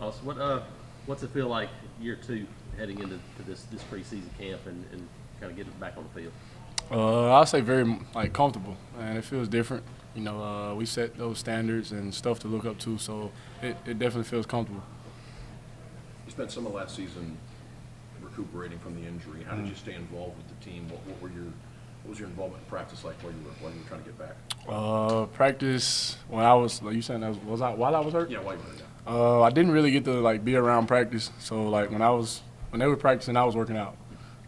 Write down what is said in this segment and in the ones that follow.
Awesome. What's it feel like year two heading into this preseason camp and kind of getting back on the field? I'll say very like comfortable, and it feels different. We set those standards and stuff to look up to, so it definitely feels comfortable. You spent some of last season recuperating from the injury. How did you stay involved with the team? What was your involvement in practice like while you were trying to get back? Practice when I was like you saying that was I while I was hurt. Yeah, while you were hurt. I didn't really get to like be around practice, so like when they were practicing, I was working out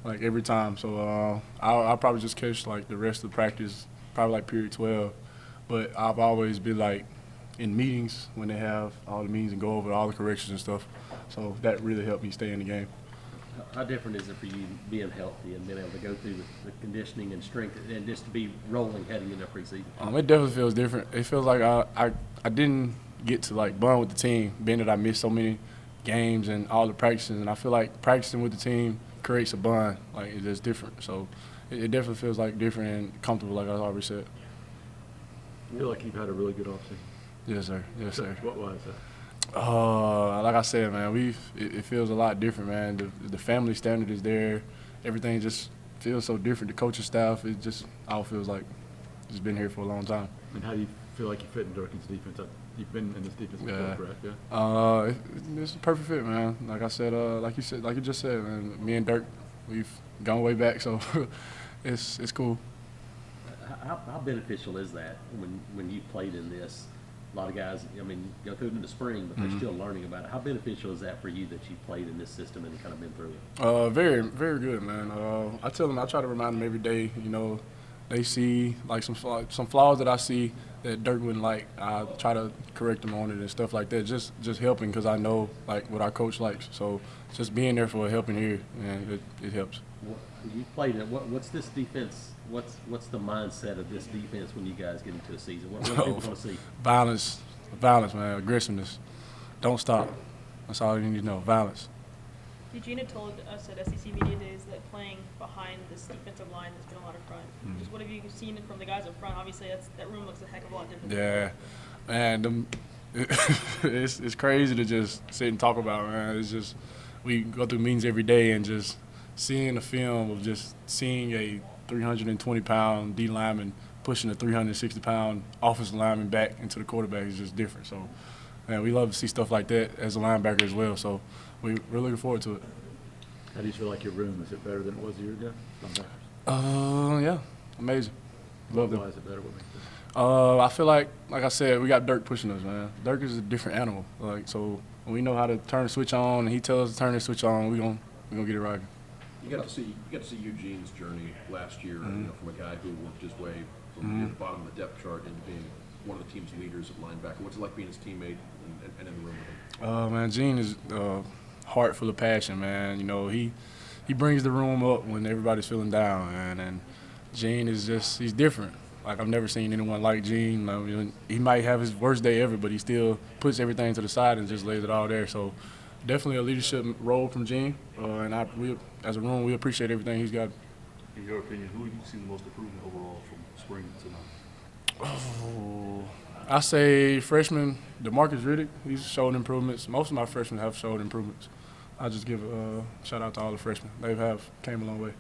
like every time. So I'll probably just catch like the rest of the practice, probably like period 12. But I've always been like in meetings when they have all the meetings and go over all the corrections and stuff. So that really helped me stay in the game. How different is it for you being healthy and being able to go through the conditioning and strength and just to be rolling heading into preseason? It definitely feels different. It feels like I didn't get to like bond with the team, being that I missed so many games and all the practices, and I feel like practicing with the team creates a bond. Like it's just different. So it definitely feels like different and comfortable, like I already said. I feel like you've had a really good offseason. Yes, sir. Yes, sir. Why is that? Like I said, man, it feels a lot different, man. The family standard is there. Everything just feels so different. The coaching staff, it just all feels like it's been here for a long time. And how do you feel like you fit in Durkin's defense? You've been in this defense before, correct? Yeah. It's a perfect fit, man. Like I said, like you just said, man. Me and Dirk, we've gone way back, so it's cool. How beneficial is that when you played in this? A lot of guys, I mean, go through it in the spring, but they're still learning about it. How beneficial is that for you that you played in this system and kind of been through it? Very, very good, man. I tell them, I try to remind them every day, they see like some flaws that I see that Dirk wouldn't like. I try to correct them on it and stuff like that. Just helping because I know like what our coach likes. So just being there for a helping ear, and it helps. You played in it. What's this defense? What's the mindset of this defense when you guys get into a season? What do you want to see? Violence, man, aggressiveness. Don't stop. That's all you need to know. Violence. Eugene told us at SEC Media Days that playing behind this defensive line has been a lot of fun. Just what have you seen from the guys up front? Obviously, that room looks a heck of a lot different. Yeah, man. It's crazy to just sit and talk about, man. It's just we go through meetings every day and just seeing the film of just seeing a 320-pound D lineman pushing a 360-pound offensive lineman back into the quarterback is just different. So, man, we love to see stuff like that as a linebacker as well. So we're looking forward to it. How do you feel like your room? Is it better than it was a year ago? Yeah, amazing. Love Why it. is it better? What makes it? I feel like I said, we got Dirk pushing us, man. Dirk is a different animal. Like, so when we know how to turn the switch on, and he tells us to turn the switch on, we gonna get it right. You got to see Eugene's journey last year, from a guy who worked his way from near the bottom of the depth chart into being one of the team's leaders at linebacker. What's it like being his teammate and in the room with him? Man, Gene is heart full of passion, man. He brings the room up when everybody's feeling down, and Gene is he's different. Like I've never seen anyone like Gene. I mean, he might have his worst day ever, but he still puts everything to the side and just lays it all there. So definitely a leadership role from Gene, and we as a room we appreciate everything he's got. In your opinion, who have you seen the most improvement overall from spring to now? Oh, I say freshman DeMarcus Riddick. He's showed improvements. Most of my freshmen have showed improvements. I just give a shout out to all the freshmen. They have came a long way.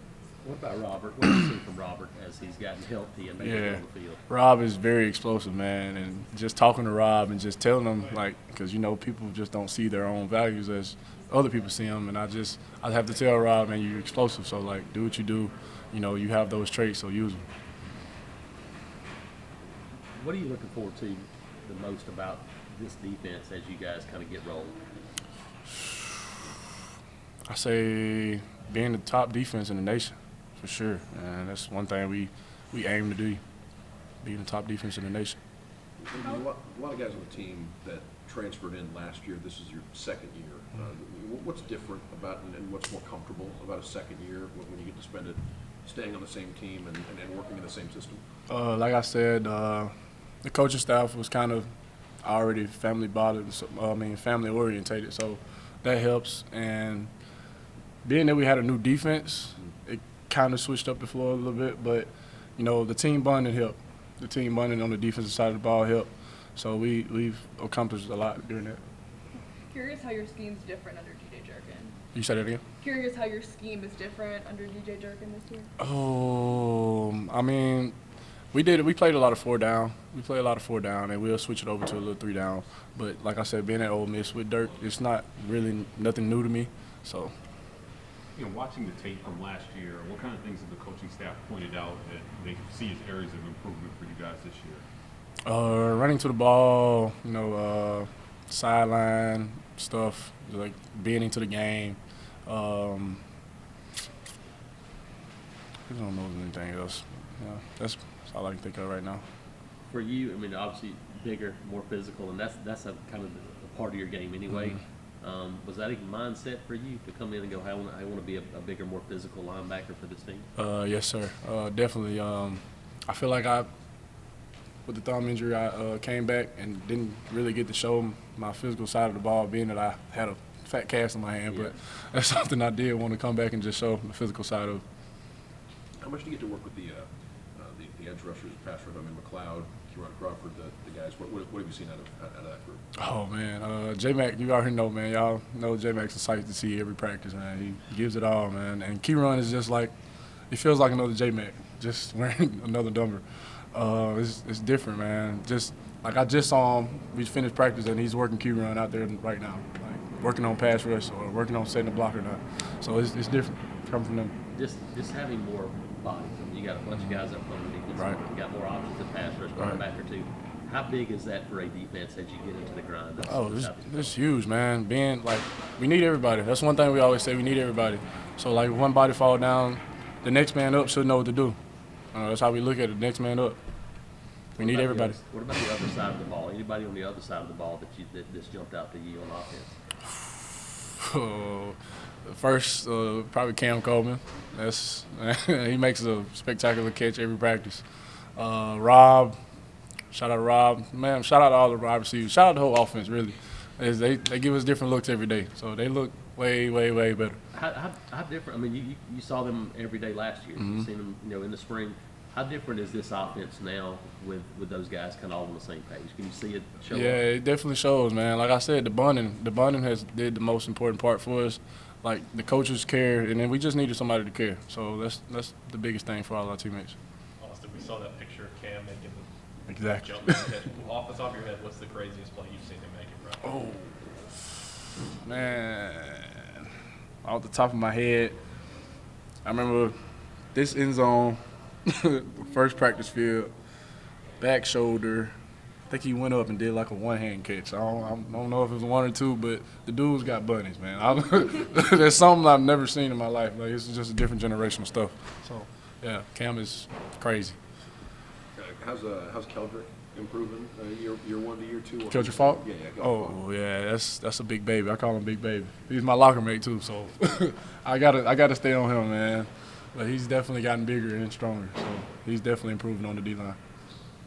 What about Robert? What have you seen from Robert as he's gotten healthy and maybe on the field? Rob is very explosive, man, and just talking to Rob and just telling him, like, because people just don't see their own values as other people see them, and I have to tell Rob, man, you're explosive, so like, do what you do, you have those traits, so use them. What are you looking forward to the most about this defense as you guys kind of get rolling? I say being the top defense in the nation, for sure, and that's one thing we aim to do, being the top defense in the nation. A lot of guys on the team that transferred in last year. This is your second year. What's different about and what's more comfortable about a second year when you get to spend it staying on the same team and working in the same system? Like I said, the coaching staff was kind of already family orientated, so that helps. And being that we had a new defense, it kind of switched up the floor a little bit, but the team bonding helped. The team bonding on the defensive side of the ball helped. So we've accomplished a lot during that. Curious how your scheme's different under DJ Jerkin. You said it again? Curious how your scheme is different under DJ Jerkin this year. I mean, we played a lot of 4 down. We play a lot of 4 down, and we'll switch it over to a little 3 down. But like I said, being at Ole Miss with Dirk, it's not really nothing new to me. So, you know, watching the tape from last year, what kind of things have the coaching staff pointed out that they see as areas of improvement for you guys this year? running to the ball, sideline stuff, like being into the game. I don't know anything else. Yeah, that's all I can think of right now. For you, I mean, obviously bigger, more physical, and that's a kind of a part of your game anyway. Was that a mindset for you to come in and go, I want to be a bigger, more physical linebacker for this team? Yes, sir. Definitely. I feel like with the thumb injury, I came back and didn't really get to show my physical side of the ball, being that I had a fat cast in my hand. Yeah. But that's something I did want to come back and just show the physical side of. How much do you get to work with the edge rushers, pass rush? I mean, McLeod, Kieran Crawford, the guys. What have you seen out of that group? Oh man, J-Mac, you already know, man. Y'all know J-Mac's a sight to see every practice, man. He gives it all, man. And Kieran is just like, he feels like another J-Mac, just wearing another number. It's different, man. Just like I just saw him, we finished practice and he's working Kieran out there right now, like working on pass rush or working on setting the block or not. So it's different coming from them. Just having more bodies. I mean, you got a bunch of guys up underneath this. Right. You got more options at pass rush, Right. linebacker too. How big is that for a defense as you get into the grind? It's huge, man. Being like, we need everybody. That's one thing we always say. We need everybody. So like, if one body fall down, the next man up should know what to do. That's how we look at it. The next man up. We need everybody. What about the other side of the ball? Anybody on the other side of the ball that just jumped out to you on offense? First, probably Cam Coleman. He makes a spectacular catch every practice. Rob, shout out to Rob. Man, shout out to all the wide receivers. Shout out to the whole offense, really. They give us different looks every day, so they look way, way, way better. How different? I mean, you saw them every day last year. You've seen them, in the spring. How different is this offense now with those guys kind of all on the same page? Can you see it show up? Yeah, it definitely shows, man. Like I said, the bonding has did the most important part for us. Like the coaches care, and then we just needed somebody to care. So that's the biggest thing for all our teammates. Austin, we saw that picture of Cam making the Exactly. jump. Off the top of your head, what's the craziest play you've seen him make it, bro? Oh, man. Off the top of my head, I remember this end zone, first practice field, back shoulder. I think he went up and did like a one-hand catch. I don't know if it was one or two, but the dude's got bunnies, man. There's something I've never seen in my life. Like, it's just a different generation of stuff. So, yeah, Cam is crazy. How's Keldrick improving year 1 to year 2? Keldrick Falk? Yeah. Oh, yeah, that's a big baby. I call him Big Baby. He's my locker mate too, so I gotta stay on him, man. But he's definitely gotten bigger and stronger, so he's definitely improving on the D-line.